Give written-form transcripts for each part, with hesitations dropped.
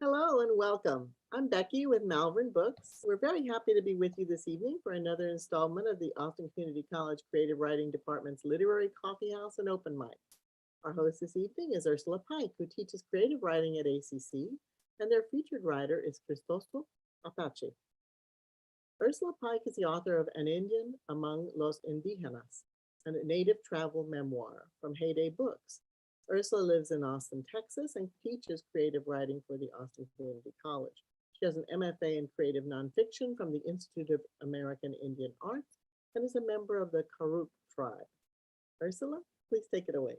Hello and welcome. I'm Becky with Malvern Books. We're very happy to be with you this evening for another installment of the Austin Community College Creative Writing Department's Literary Coffeehouse and Open Mic. Our host this evening is Ursula Pike, who teaches creative writing at ACC, and their featured writer is Crisosto Apache. Ursula Pike is the author of An Indian Among los Indígenas, a native travel memoir from Heyday Books. Ursula lives in Austin, Texas, and teaches creative writing for the Austin Community College. She has an MFA in creative nonfiction from the Institute of American Indian Arts and is a member of the Karuk tribe. Ursula, please take it away.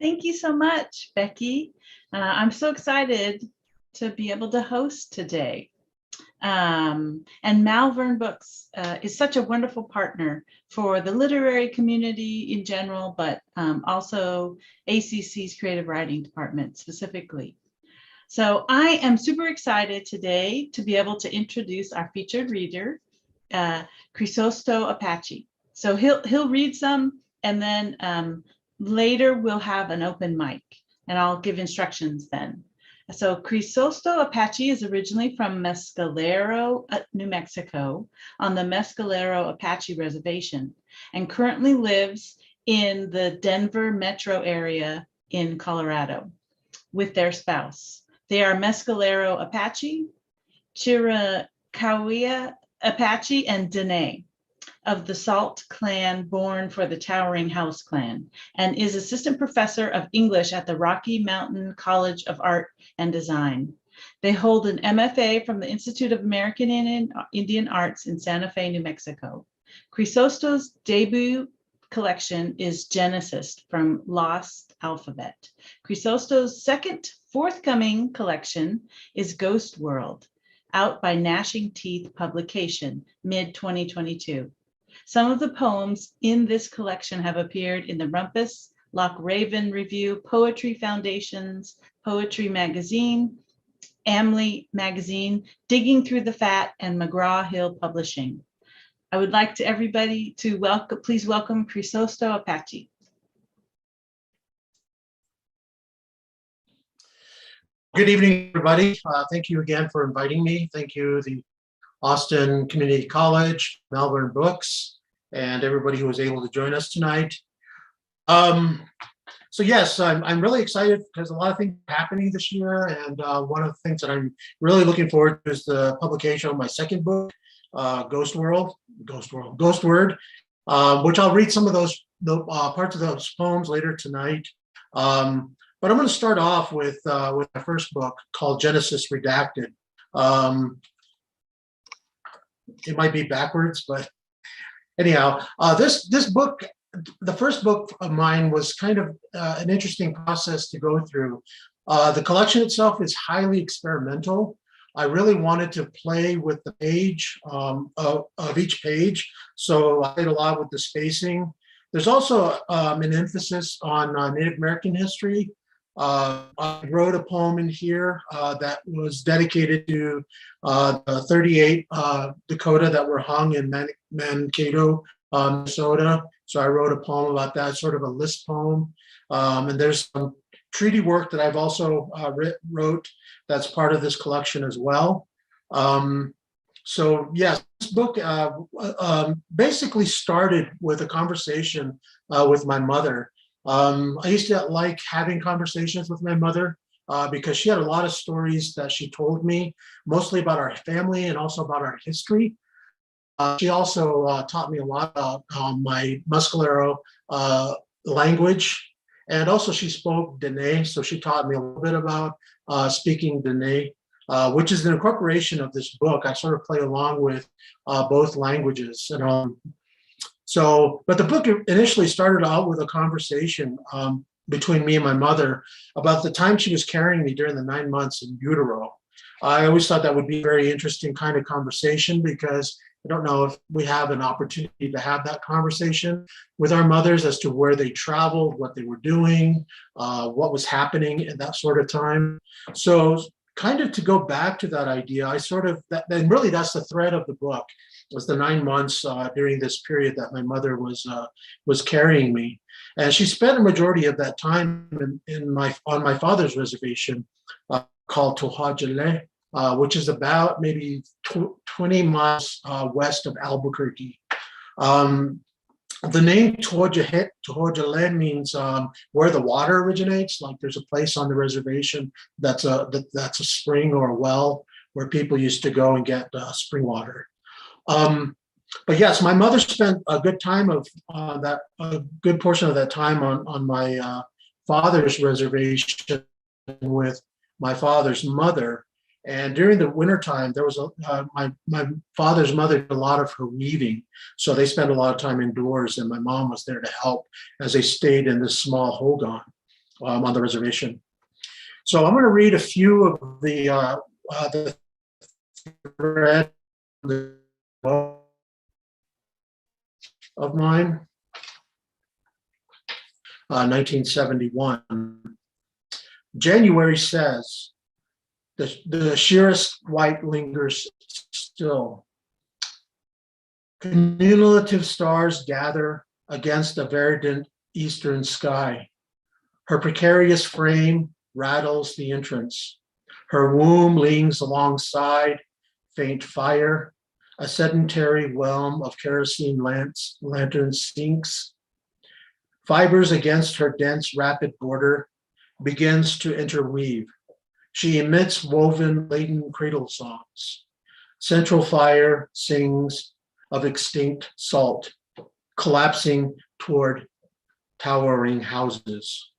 Thank you so much, Becky. I'm so excited to be able to host today. And Malvern Books is such a wonderful partner for the literary community in general, but also ACC's creative writing department specifically. So I am super excited today to be able to introduce our featured reader, Crisosto Apache. So he'll read some, and then later we'll have an open mic, and I'll give instructions then. So Crisosto Apache is originally from Mescalero, New Mexico, on the Mescalero Apache Reservation, and currently lives in the Denver metro area in Colorado with their spouse. They are Mescalero Apache, Chiricahua Apache, and Dene of the Salt clan born for the Towering House clan, and is assistant professor of English at the Rocky Mountain College of Art and Design. They hold an MFA from the Institute of American Indian Arts in Santa Fe, New Mexico. Crisosto's debut collection is Genesis from Lost Alphabet. Crisosto's second forthcoming collection is Ghost World, out by Gnashing Teeth Publication, mid-2022. Some of the poems in this collection have appeared in the Rumpus Loch Raven Review, Poetry Foundation's Poetry Magazine, Amley Magazine, Digging Through the Fat, and McGraw-Hill Publishing. I would like to everybody to please welcome Crisosto Apache. Good evening, everybody. Thank you again for inviting me. Thank you, the Austin Community College, Malvern Books, and everybody who was able to join us tonight. So yes, I'm really excited because a lot of things are happening this year, and one of the things that I'm really looking forward to is the publication of my second book, Ghost Word, which I'll read some of those parts of those poems later tonight. But I'm going to start off with my first book called Genesis Redacted. It might be backwards, but anyhow, this book, the first book of mine, was kind of an interesting process to go through. The collection itself is highly experimental. I really wanted to play with the page of each page, so I played a lot with the spacing. There's also an emphasis on Native American history. I wrote a poem in here that was dedicated to the 38 Dakota that were hung in Mankato, Minnesota. So I wrote a poem about that, sort of a list poem. And there's some treaty work that I've also wrote that's part of this collection as well. So yes, this book basically started with a conversation with my mother. I used to like having conversations with my mother because she had a lot of stories that she told me, mostly about our family and also about our history. She also taught me a lot about my Mescalero language, and also she spoke Dene, so she taught me a little bit about speaking Dene, which is an incorporation of this book. I sort of play along with both languages. And but the book initially started out with a conversation between me and my mother about the time she was carrying me during the 9 months in utero. I always thought that would be a very interesting kind of conversation because I don't know if we have an opportunity to have that conversation with our mothers as to where they traveled, what they were doing, what was happening at that sort of time. So kind of to go back to that idea, and really that's the thread of the book, was the 9 months during this period that my mother was carrying me. And she spent a majority of that time on my father's reservation called Tohajale, which is about maybe 20 miles west of Albuquerque. The name Tohajale means where the water originates. Like there's a place on the reservation that's a spring or a well where people used to go and get spring water. But yes, my mother spent a good time of a good portion of that time on my father's reservation with my father's mother. And during the wintertime, there was my father's mother did a lot of her weaving. So they spent a lot of time indoors, and my mom was there to help as they stayed in this small hogan on the reservation. So I'm going to read a few of the thread of mine. 1971. January says, the sheerest white lingers still. Cumulative stars gather against a verdant eastern sky. Her precarious frame rattles the entrance. Her womb leans alongside faint fire. A sedentary whelm of kerosene lanterns sinks. Fibers against her dense, rapid border begins to interweave. She emits woven laden cradle songs. Central fire sings of extinct salt, collapsing toward towering houses.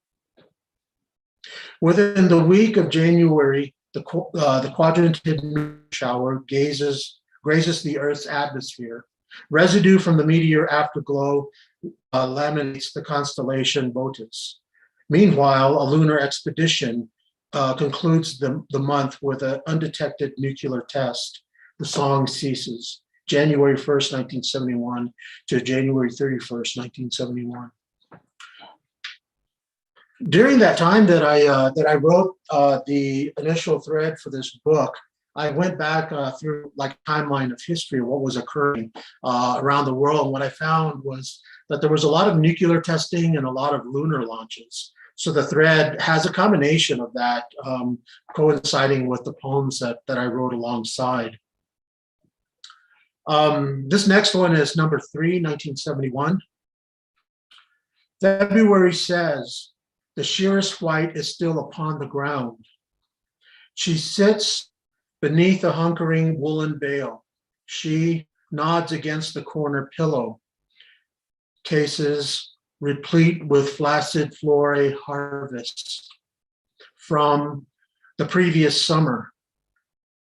Within the week of January, the quadrantid meteor shower grazes the Earth's atmosphere. Residue from the meteor afterglow laminates the constellation Botus. Meanwhile, a lunar expedition concludes the month with an undetected nuclear test. The song ceases. January 1st, 1971 to January 31st, 1971. During that time that I wrote the initial thread for this book, I went back through like a timeline of history of what was occurring around the world. And what I found was that there was a lot of nuclear testing and a lot of lunar launches. So the thread has a combination of that coinciding with the poems that I wrote alongside. This next one is number 3, 1971. February says, the sheerest white is still upon the ground. She sits beneath a hunkering woolen veil. She nods against the corner pillow cases replete with flaccid flora harvests from the previous summer.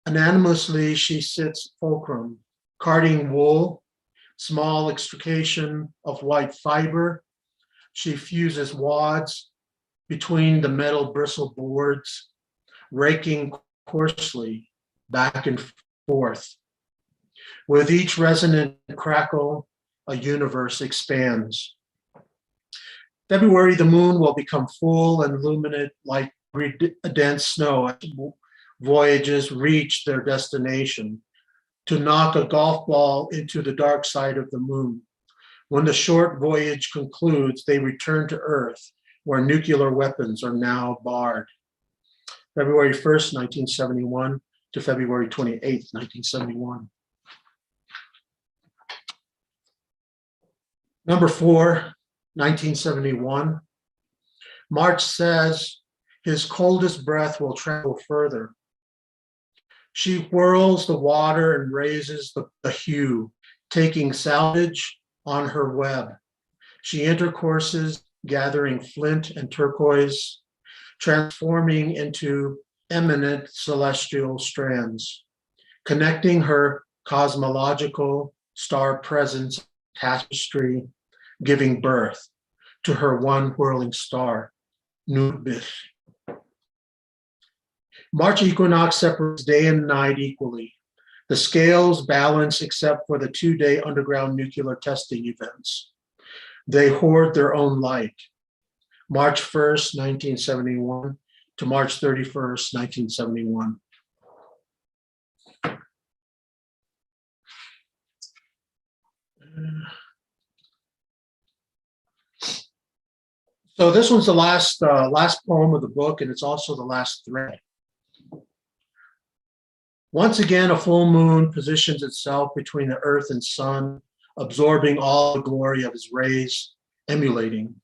Anonymously, she sits fulcrum, carding wool, small extrication of white fiber. She fuses wads between the metal bristle boards, raking coarsely back and forth. With each resonant crackle, a universe expands. February, the moon will become full and luminate like dense snow as voyages reach their destination, to knock a golf ball into the dark side of the moon. When the short voyage concludes, they return to Earth, where nuclear weapons are now barred. February 1st, 1971 to February 28th, 1971. Number 4, 1971. March says, his coldest breath will travel further. She whirls the water and raises the hue, taking salvage on her web. She intercourses, gathering flint and turquoise, transforming into eminent celestial strands, connecting her cosmological star presence tapestry, giving birth to her one whirling star, Nubis. March equinox separates day and night equally. The scales balance except for the 2-day underground nuclear testing events. They hoard their own light. March 1st, 1971 to March 31st, 1971. So this one's the last poem of the book, and it's also the last thread. Once again, a full moon positions itself between the earth and sun, absorbing all the glory of his rays, emulating.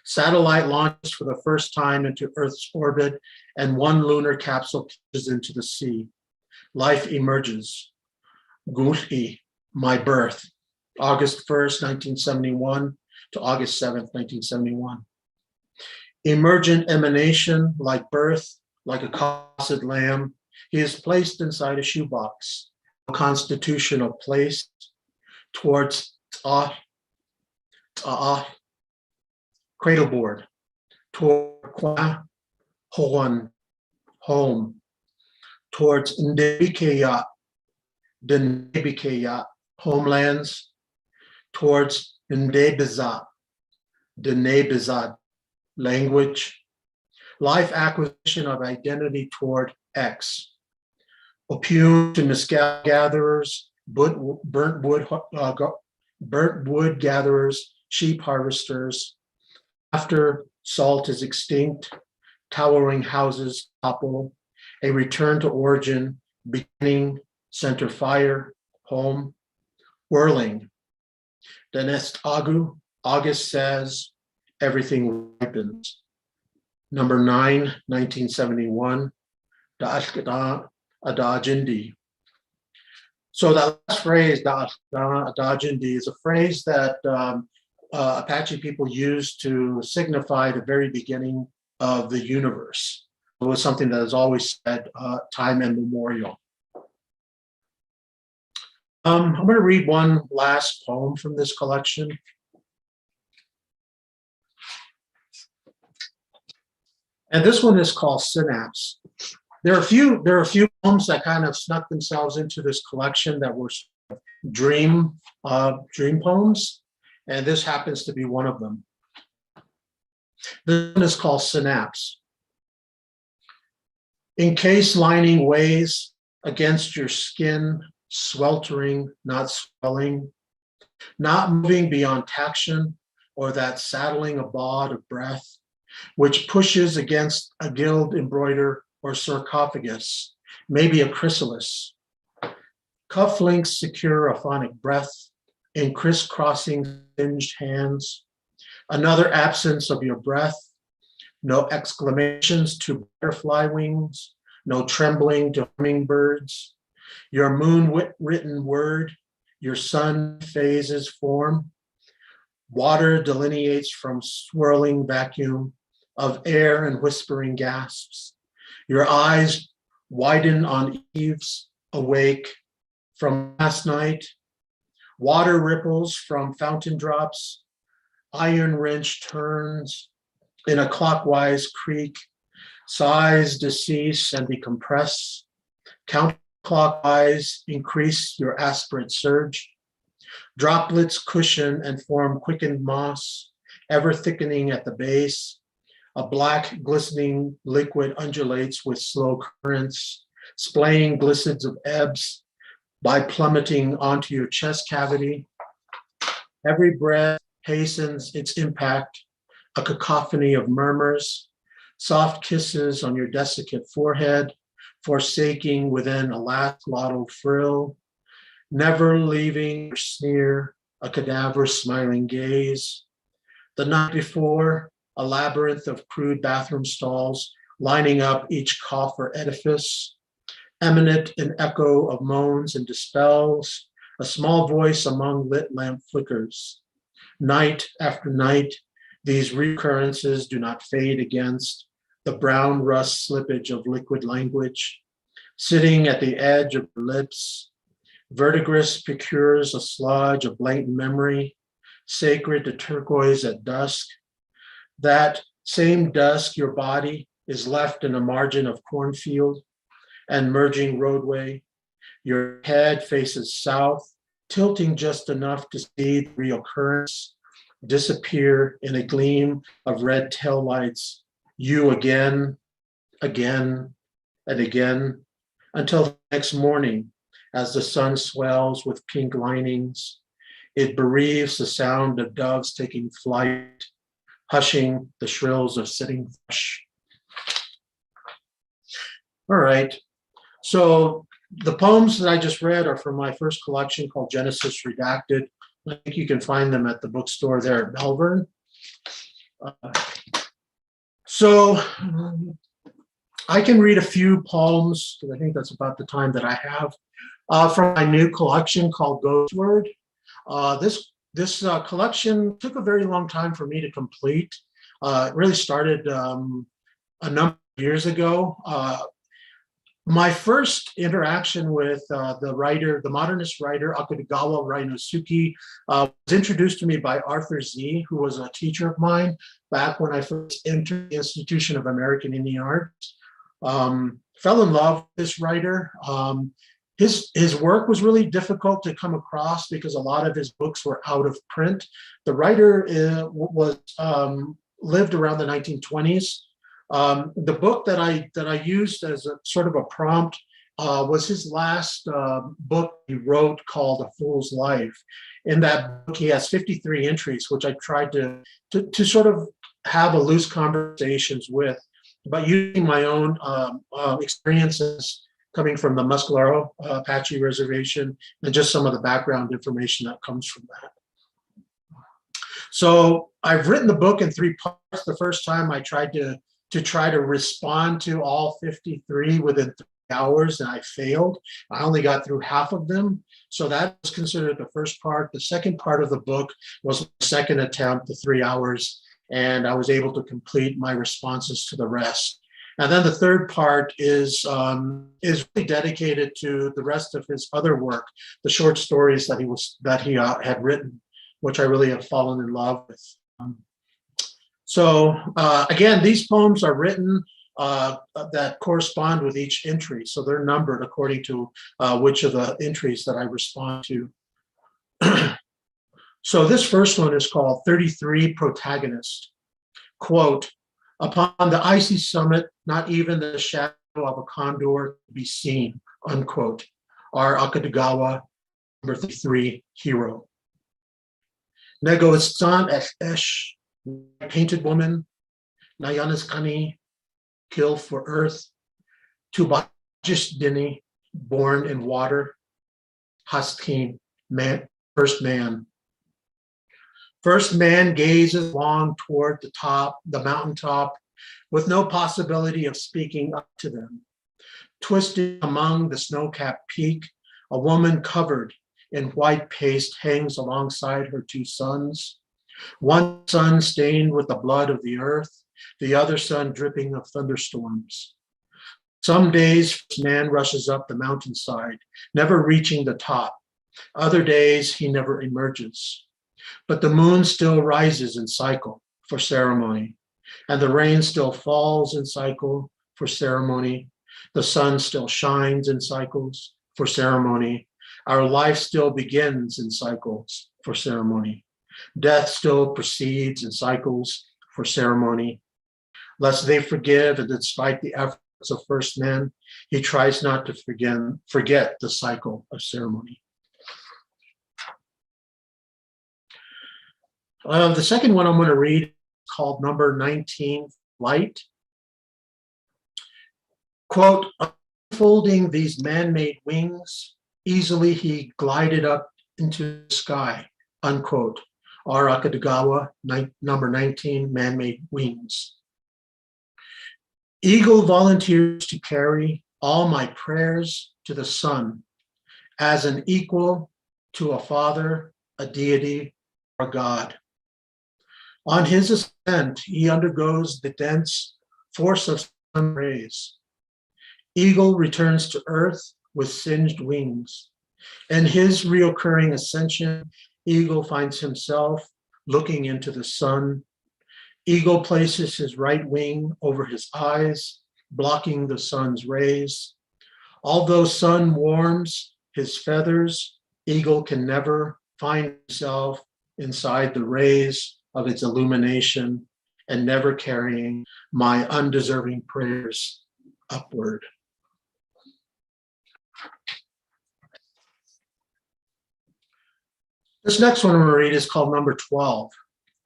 Satellite launches for the first time into Earth's orbit, and one lunar capsule plunges into the sea. Life emerges. Gul'i, my birth, August 1st, 1971 to August 7th, 1971. Emergent emanation, like birth, like a cosset lamb, he is placed inside a shoebox, a constitutional place towards cradleboard, toward Hoan, home, towards Ndebikeya, Denebikeya, homelands, towards Ndebizat, Denebizat, language, life acquisition of identity toward X. Opium to mescal gatherers, burnt wood gatherers, sheep harvesters. After salt is extinct, towering houses topple, a return to origin, beginning, center fire, home, whirling. The next August says, everything ripens. Number 9, 1971, Adajindi. So that last phrase, Adajindi, is a phrase that Apache people used to signify the very beginning of the universe. It was something that is always said time immemorial. I'm going to read one last poem from this collection. And this one is called Synapse. There are a few poems that kind of snuck themselves into this collection that were dream poems, and this happens to be one of them. This one is called Synapse. In case lining weighs against your skin, sweltering, not swelling, not moving beyond taction, or that saddling abode of breath, which pushes against a gild embroider or sarcophagus, maybe a chrysalis. Cufflinks secure a phonic breath in crisscrossing singed hands. Another absence of your breath, no exclamations to butterfly wings, no trembling to hummingbirds. Your moon-written word, your sun phases form. Water delineates from swirling vacuum of air and whispering gasps. Your eyes widen on eaves, awake from last night. Water ripples from fountain drops. Iron wrench turns in a clockwise creak. Sighs decease and decompress. Counterclockwise increase your aspirate surge. Droplets cushion and form quickened moss, ever thickening at the base. A black glistening liquid undulates with slow currents, splaying glissades of ebbs by plummeting onto your chest cavity. Every breath hastens its impact, a cacophony of murmurs, soft kisses on your desiccant forehead, forsaking within a last glottal frill, never leaving your sneer, a cadaver's smiling gaze. The night before, a labyrinth of crude bathroom stalls lining up each cough or edifice, eminent in echo of moans and dispels, a small voice among lit lamp flickers. Night after night, these recurrences do not fade against the brown rust slippage of liquid language. Sitting at the edge of your lips, verdigris procures a sludge of blatant memory, sacred to turquoise at dusk. That same dusk, your body is left in a margin of cornfield and merging roadway. Your head faces south, tilting just enough to see the reoccurrence disappear in a gleam of red taillights. You again, again, and again, until the next morning, as the sun swells with pink linings, it bereaves the sound of doves taking flight, hushing the shrills of sitting thrush. All right, so The poems that I just read are from my first collection called Genesis Redacted. I think you can find them at the bookstore there at Malvern. So I can read a few poems, because I think that's about the time that I have, from my new collection called Ghostword. This collection took a very long time for me to complete. It really started a number of years ago. My first interaction with the modernist writer Akutagawa Ryunosuke was introduced to me by Arthur Z., who was a teacher of mine back when I first entered the Institution of American Indian Arts. Fell in love with this writer. His work was really difficult to come across because a lot of his books were out of print. The writer lived around the 1920s. The book that I used as a sort of a prompt was his last book he wrote called A Fool's Life. In that book, he has 53 entries, which I tried to sort of have a loose conversations with, but using my own experiences coming from the Muscalero Apache Reservation and just some of the background information that comes from that. So I've written the book in 3 parts. The first time I tried to try to respond to all 53 within 3 hours, and I failed. I only got through half of them. So that was considered the first part. The second part of the book was the second attempt, the 3 hours, and I was able to complete my responses to the rest. And then the third part is really dedicated to the rest of his other work, the short stories that he had written, which I really have fallen in love with. So again, these poems are written that correspond with each entry. So they're numbered according to which of the entries that I respond to. So this first one is called 33 Protagonist. Quote, upon the icy summit, not even the shadow of a condor to be seen, unquote. Our Akutagawa, number 33 hero. Negoistan esh, painted woman, Nayanaskani, kill for earth, Tubajis Dini, born in water, Haskin, man, first man. First man gazes long toward the mountaintop, with no possibility of speaking up to them. Twisted among the snow-capped peak, a woman covered in white paste hangs alongside her 2 sons. One son stained with the blood of the earth, the other son dripping of thunderstorms. Some days, man rushes up the mountainside, never reaching the top. Other days, he never emerges. But the moon still rises in cycle for ceremony, and the rain still falls in cycle for ceremony. The sun still shines in cycles for ceremony. Our life still begins in cycles for ceremony. Death still proceeds in cycles for ceremony. Lest they forgive, and despite the efforts of first men, he tries not to forget the cycle of ceremony. The second one I'm going to read is called number 19, Light. Quote, unfolding these man-made wings, easily he glided up into the sky, unquote. R. Akutagawa, number 19, Man-Made Wings. Eagle volunteers to carry all my prayers to the sun as an equal to a father, a deity, or God. On his ascent, he undergoes the dense force of sun rays. Eagle returns to earth with singed wings. In his reoccurring ascension, Eagle finds himself looking into the sun. Eagle places his right wing over his eyes, blocking the sun's rays. Although sun warms his feathers, Eagle can never find himself inside the rays of its illumination and never carrying my undeserving prayers upward. This next one I'm going to read is called number 12,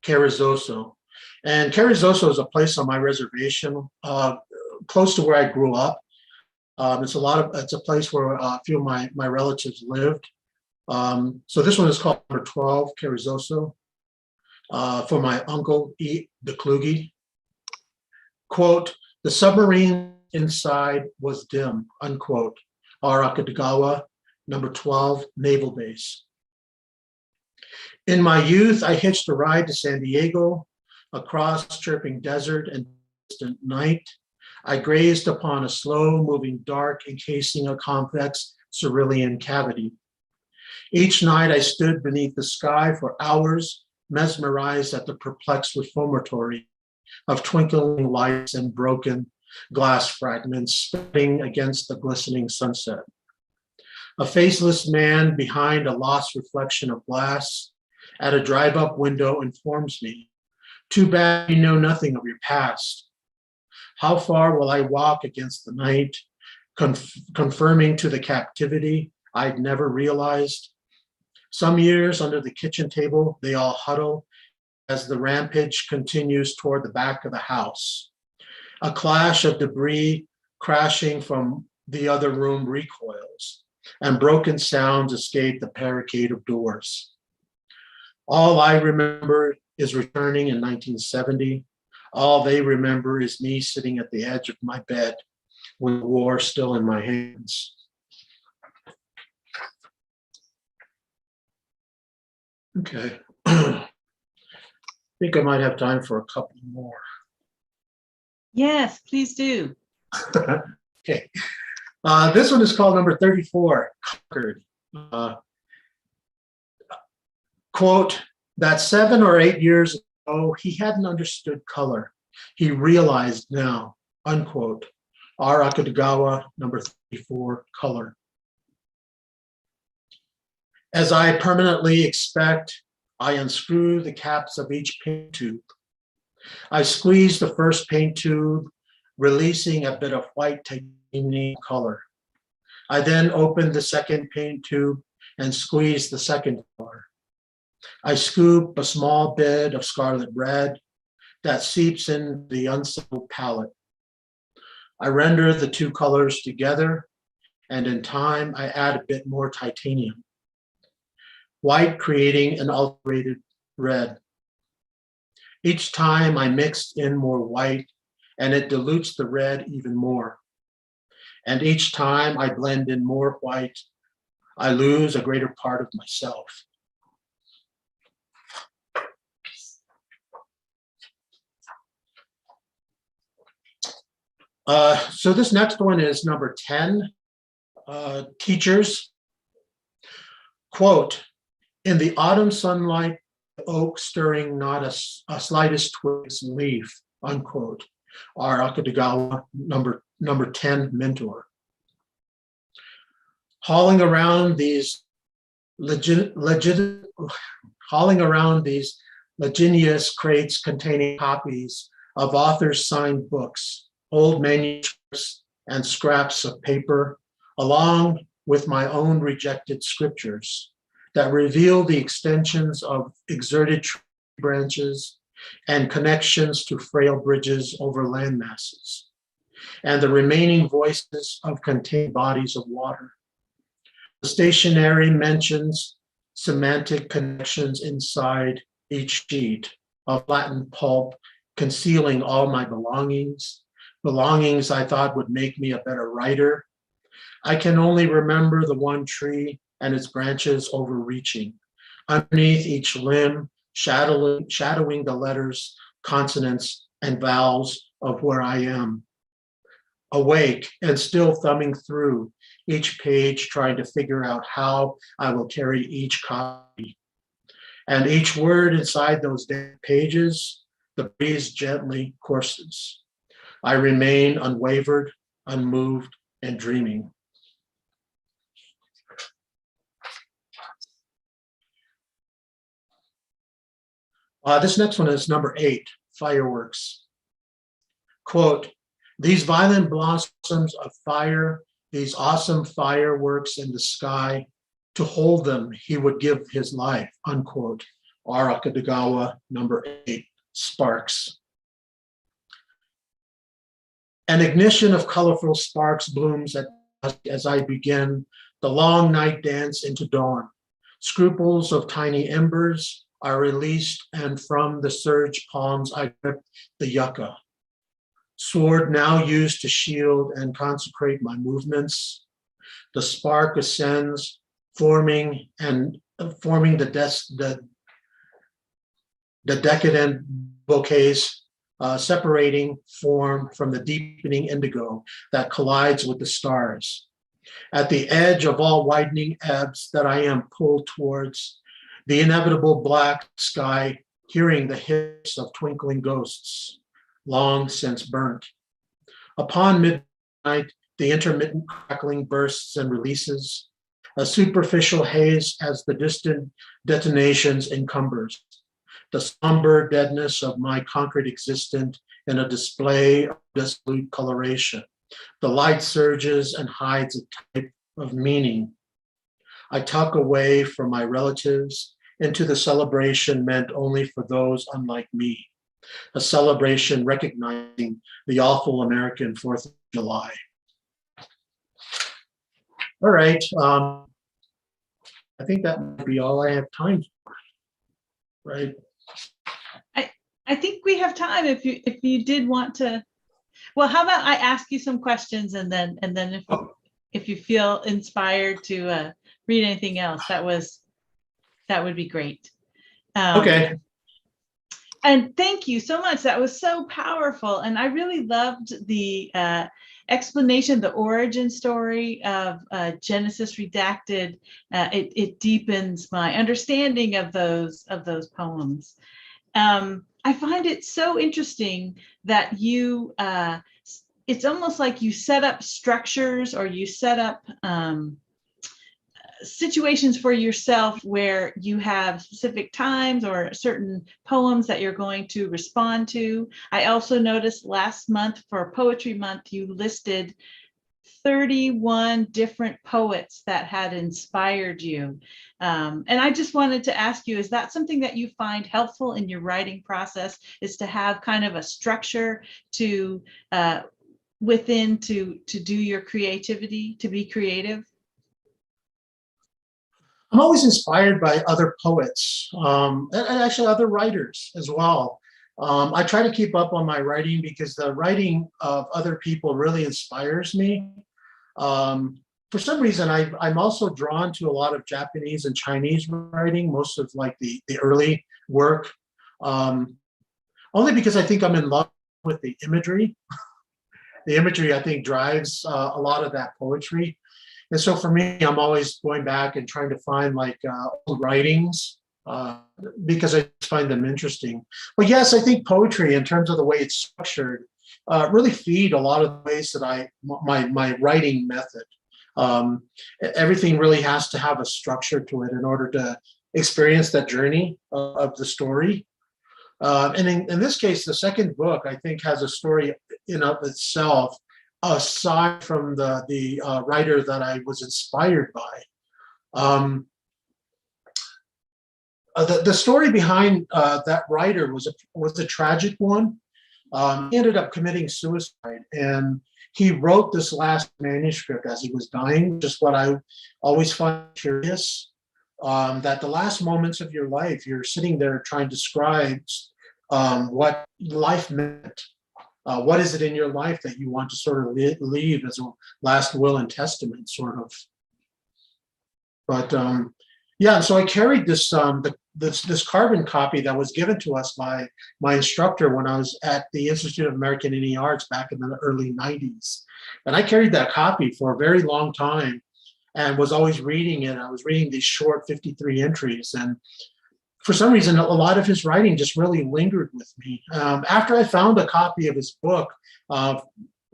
Crisosto. And Crisosto is a place on my reservation, close to where I grew up. It's a place where a few of my relatives lived. So this one is called number 12, Crisosto, for my uncle, E. de Kluge. Quote, the submarine inside was dim, unquote. Arakadagawa, number 12, Naval Base. In my youth, I hitched a ride to San Diego, across chirping desert and distant night. I grazed upon a slow-moving dark encasing a complex cerulean cavity. Each night I stood beneath the sky for hours, mesmerized at the perplexed reformatory of twinkling lights and broken glass fragments spreading against the glistening sunset. A faceless man behind a lost reflection of glass at a drive-up window informs me, too bad you know nothing of your past. How far will I walk against the night, confirming to the captivity I'd never realized? Some years under the kitchen table, they all huddle as the rampage continues toward the back of the house. A clash of debris crashing from the other room recoils, and broken sounds escape the barricade of doors. All I remember is returning in 1970. All they remember is me sitting at the edge of my bed with war still in my hands. Okay. I think I might have time for a couple more. Yes, please do. Okay. This one is called number 34, Conquered. Quote, that 7 or 8 years ago, he hadn't understood color. He realized now, unquote. R. Akutagawa, number 34, Color. As I permanently expect, I unscrew the caps of each paint tube. I squeeze the first paint tube, releasing a bit of white titanium color. I then open the second paint tube and squeeze the second color. I scoop a small bit of scarlet red that seeps in the unsettled palette. I render the two colors together, and in time, I add a bit more titanium. White creating an alterated red. Each time I mixed in more white, and it dilutes the red even more. And each time I blend in more white, I lose a greater part of myself. So this next one is number 10, Teachers. Quote, in the autumn sunlight, the oak stirring not a slightest twig's leaf, unquote. R. Akutagawa, number 10, Mentor. Hauling around these leginous crates containing copies of authors' signed books, old manuscripts, and scraps of paper, along with my own rejected scriptures that reveal the extensions of exerted tree branches and connections to frail bridges over land masses, and the remaining voices of contained bodies of water. The stationery mentions semantic connections inside each sheet of flattened pulp, concealing all my belongings I thought would make me a better writer. I can only remember the one tree and its branches overreaching, underneath each limb, shadowing the letters, consonants, and vowels of where I am. Awake and still thumbing through each page, trying to figure out how I will carry each copy. And each word inside those pages, the breeze gently courses. I remain unwavered, unmoved, and dreaming. This next one is number 8, Fireworks. Quote, these violent blossoms of fire, these awesome fireworks in the sky, to hold them, he would give his life, unquote. R. Akutagawa, number 8, Sparks. An ignition of colorful sparks blooms as I begin the long night dance into dawn. Scruples of tiny embers are released, and from the surged palms I grip the yucca. Sword now used to shield and consecrate my movements. The spark ascends, forming the decadent bouquets, separating form from the deepening indigo that collides with the stars. At the edge of all widening ebbs that I am pulled towards, the inevitable black sky, hearing the hiss of twinkling ghosts, long since burnt. Upon midnight, the intermittent crackling bursts and releases, a superficial haze as the distant detonations encumbers, the somber deadness of my concrete existence in a display of dissolute coloration. The light surges and hides a type of meaning. I tuck away from my relatives into the celebration meant only for those unlike me, a celebration recognizing the awful American 4th of July. All right, I think that might be all I have time for, right? I think we have time if you did want to. Well, how about I ask you some questions, and then if you feel inspired to read anything else, that would be great. Okay. And thank you so much. That was so powerful, and I really loved the explanation, the origin story of Genesis Redacted. It deepens my understanding of those poems. I find it so interesting that you, it's almost like you set up structures, or you set up situations for yourself where you have specific times or certain poems that you're going to respond to. I also noticed last month for Poetry Month, you listed 31 different poets that had inspired you. And I just wanted to ask you, is that something that you find helpful in your writing process, is to have kind of a structure to within to do your creativity, to be creative? I'm always inspired by other poets, and actually other writers as well. I try to keep up on my writing because the writing of other people really inspires me. For some reason, I'm also drawn to a lot of Japanese and Chinese writing, most of like the early work, only because I think I'm in love with the imagery. The imagery, I think, drives a lot of that poetry. And so for me, I'm always going back and trying to find like old writings because I just find them interesting. But yes, I think poetry, in terms of the way it's structured, really feed a lot of the ways that my writing method. Everything really has to have a structure to it in order to experience that journey of the story. And in this case, the second book, I think, has a story in of itself, aside from the writer that I was inspired by. The story behind that writer was a tragic one. He ended up committing suicide, and he wrote this last manuscript as he was dying. Just what I always find curious, that the last moments of your life, you're sitting there trying to describe what life meant. What is it in your life that you want to sort of leave as a last will and testament, sort of? But yeah, so I carried this this carbon copy that was given to us by my instructor when I was at the Institute of American Indian Arts back in the early 90s. And I carried that copy for a very long time and was always reading it. I was reading these short 53 entries. And for some reason, a lot of his writing just really lingered with me. After I found a copy of his book, when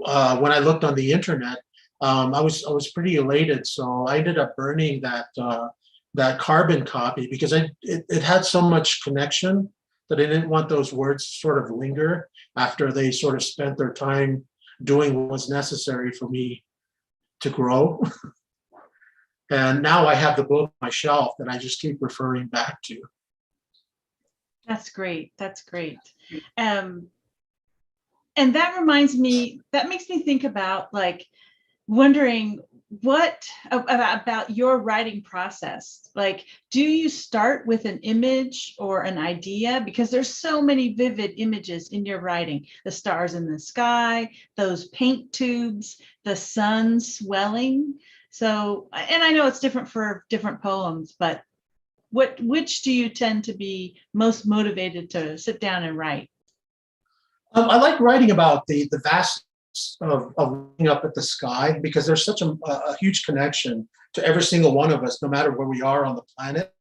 I looked on the internet, I was pretty elated. So I ended up burning that carbon copy because it had so much connection that I didn't want those words to sort of linger after they sort of spent their time doing what was necessary for me to grow. And now I have the book on my shelf that I just keep referring back to. That's great. That's great. And that reminds me, that makes me think about like wondering what about your writing process. Like, do you start with an image or an idea? Because there's so many vivid images in your writing, the stars in the sky, those paint tubes, the sun swelling. So, and I know it's different for different poems, but which do you tend to be most motivated to sit down and write? I like writing about the vastness of looking up at the sky, because there's such a huge connection to every single one of us, no matter where we are on the planet.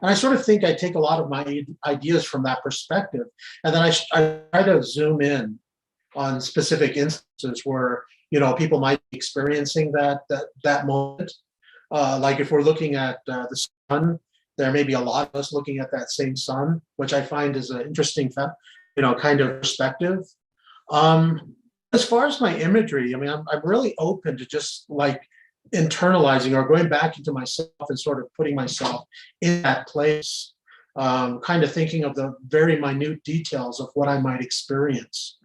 And I sort of think I take a lot of my ideas from that perspective. And then I try to zoom in on specific instances where, people might be experiencing that moment. Like if we're looking at the sun, there may be a lot of us looking at that same sun, which I find is an interesting, kind of perspective. As far as my imagery, I mean, I'm really open to just like internalizing or going back into myself and sort of putting myself in that place, kind of thinking of the very minute details of what I might experience.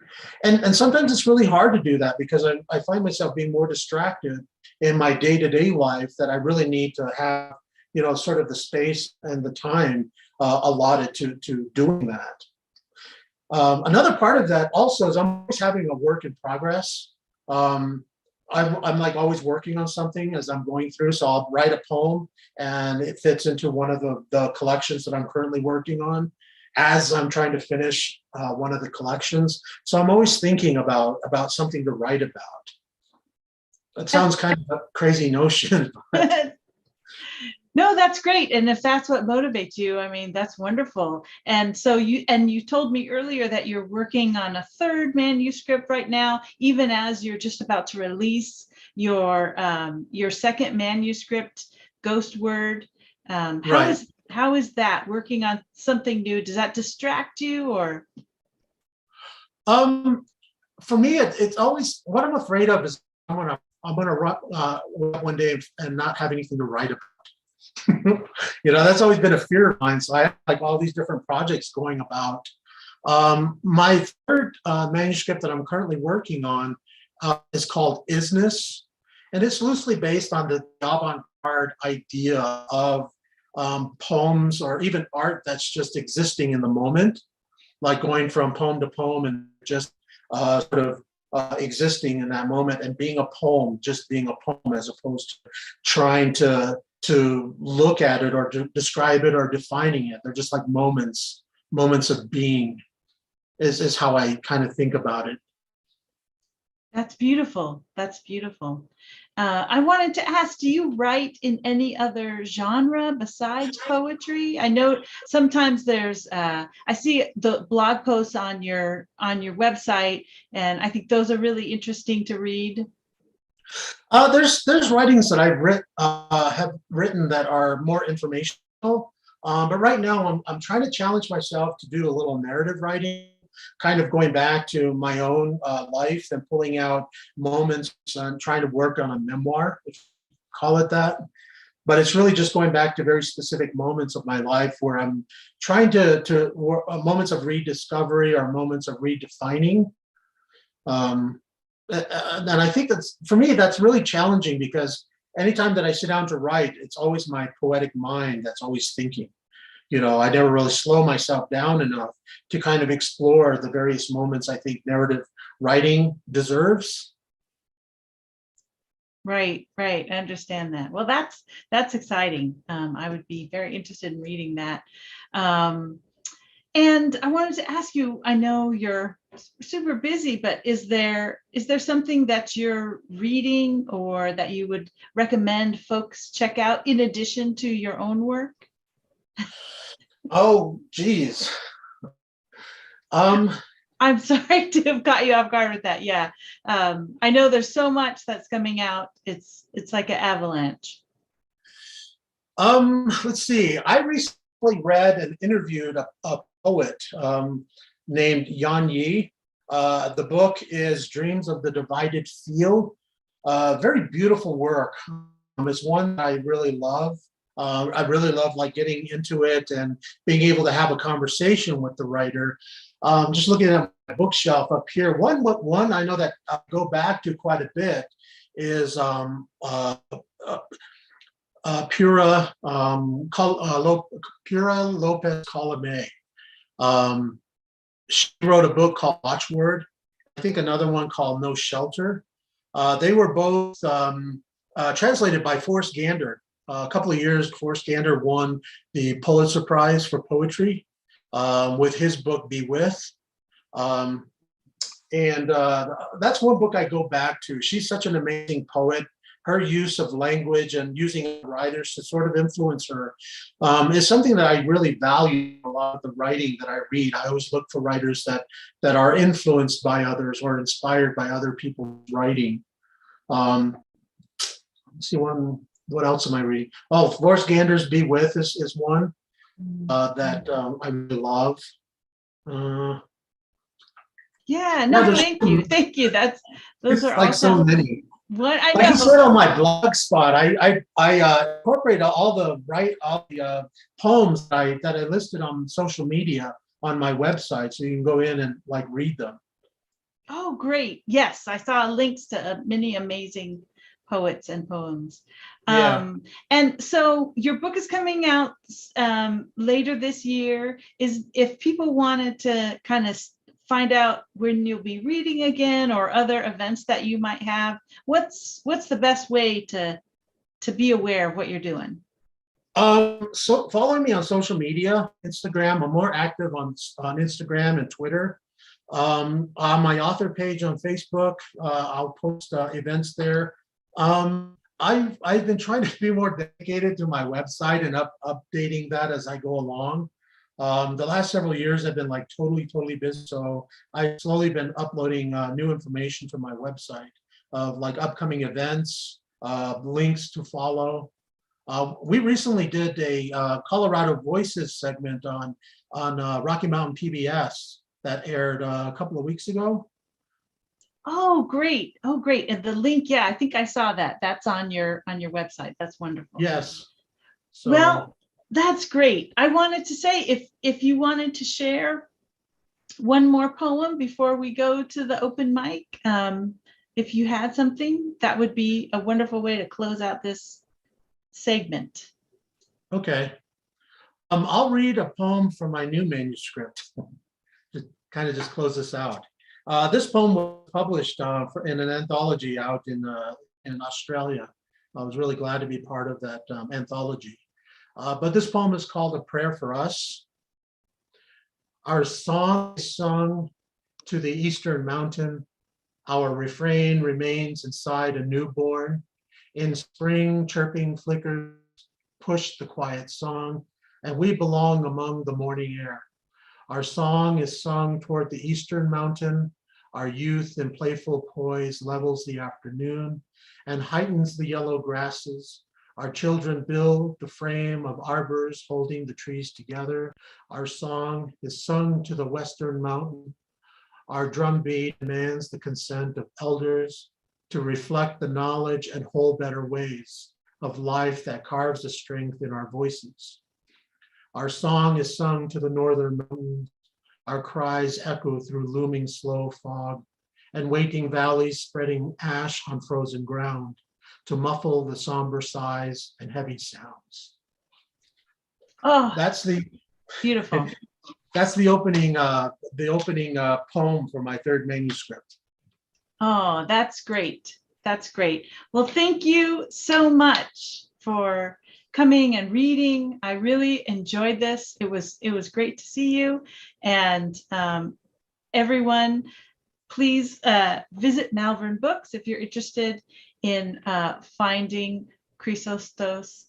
And sometimes it's really hard to do that because I find myself being more distracted in my day-to-day life, that I really need to have, sort of the space and the time allotted to doing that. Another part of that also is I'm always having a work in progress. I'm like always working on something as I'm going through. So I'll write a poem and it fits into one of the collections that I'm currently working on as I'm trying to finish one of the collections. So I'm always thinking about something to write about. That sounds kind of a crazy notion. But No, that's great. And if that's what motivates you, I mean, that's wonderful. And so you told me earlier that you're working on a third manuscript right now, even as you're just about to release your second manuscript, Ghost Word. Right. How is that working on something new? Does that distract you or? For me, it's always what I'm afraid of is I'm gonna wake up one day and not have anything to write about. That's always been a fear of mine. So I have like all these different projects going about. My third manuscript that I'm currently working on is called Isness, and it's loosely based on the avant-garde idea of poems or even art that's just existing in the moment, like going from poem to poem and just sort of existing in that moment and being a poem, just being a poem, as opposed to trying to look at it or to describe it or defining it. They're just like moments of being is how I kind of think about it. That's beautiful. That's beautiful. I wanted to ask, do you write in any other genre besides poetry? I know sometimes there's, I see the blog posts on your website, and I think those are really interesting to read. There's writings that have written that are more informational, but right now I'm trying to challenge myself to do a little narrative writing, kind of going back to my own life and pulling out moments and trying to work on a memoir, if you call it that. But it's really just going back to very specific moments of my life where I'm trying to moments of rediscovery or moments of redefining. And I think for me, that's really challenging because anytime that I sit down to write, it's always my poetic mind that's always thinking. I never really slow myself down enough to kind of explore the various moments I think narrative writing deserves. Right. I understand that. Well, that's exciting. I would be very interested in reading that. And I wanted to ask you, I know you're super busy, but is there something that you're reading or that you would recommend folks check out in addition to your own work? Oh, geez. I'm sorry to have caught you off guard with that. Yeah. I know there's so much that's coming out. It's like an avalanche. Let's see. I recently read and interviewed a poet named Yan Yi. The book is Dreams of the Divided Field. Very beautiful work. It's one I really love. I really love like getting into it and being able to have a conversation with the writer. Just looking at my bookshelf up here, one I know that I go back to quite a bit is Pura Pura Lopez Colome. She wrote a book called Watchword. I think another one called No Shelter. They were both translated by Forrest Gander. A couple of years, Forrest Gander won the Pulitzer Prize for poetry with his book Be With. And that's one book I go back to. She's such an amazing poet. Her use of language and using writers to sort of influence her is something that I really value a lot of the writing that I read. I always look for writers that are influenced by others or inspired by other people's writing. Let's see, what else am I reading? Oh, Forrest Gander's Be With is one that I really love. Yeah, no, thank you. Those are like so awesome. many. What I Like I know. said on my blog spot, I incorporate all the poems that I listed on social media on my website, so you can go in and like read them. Oh, great. Yes, I saw links to many amazing poets and poems. Yeah. And so your book is coming out later this year. If people wanted to kind of find out when you'll be reading again or other events that you might have, what's the best way to be aware of what you're doing? So following me on social media, Instagram. I'm more active on Instagram and Twitter. On my author page on Facebook, I'll post events there. I've been trying to be more dedicated to my website and updating that as I go along. The last several years I've been like totally busy, so I've slowly been uploading new information to my website of like upcoming events, links to follow. We recently did a Colorado Voices segment on Rocky Mountain PBS that aired a couple of weeks ago. Oh, great. Oh, great. And the link, yeah, I think I saw that. That's on your website. That's wonderful. Yes. So, well, that's great. I wanted to say, if you wanted to share one more poem before we go to the open mic, if you had something, that would be a wonderful way to close out this segment. okay. I'll read a poem from my new manuscript to kind of just close this out. This poem was published in an anthology out in Australia. I was really glad to be part of that anthology. But this poem is called A Prayer for Us. Our song is sung to the eastern mountain. Our refrain remains inside a newborn. In spring, chirping flickers push the quiet song, and we belong among the morning air. Our song is sung toward the eastern mountain. Our youth in playful poise levels the afternoon and heightens the yellow grasses. Our children build the frame of arbors holding the trees together. Our song is sung to the western mountain. Our drumbeat demands the consent of elders to reflect the knowledge and hold better ways of life that carves the strength in our voices. Our song is sung to the northern mountains. Our cries echo through looming slow fog and waiting valleys spreading ash on frozen ground to muffle the somber sighs and heavy sounds. Oh, That's the beautiful. That's the opening poem for my third manuscript. Oh, that's great. That's great. Well, thank you so much for coming and reading. I really enjoyed this. It was great to see you. And everyone, please visit Malvern Books if you're interested in finding Crisosto's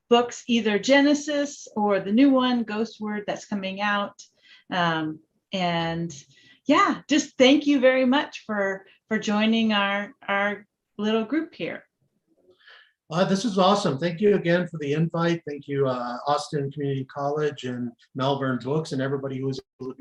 books, either Genesis or the new one, Ghost Word, that's coming out. And yeah, just thank you very much for joining our little group here. This is awesome. Thank you again for the invite. Thank you, Austin Community College and Malvern Books and everybody who was able to be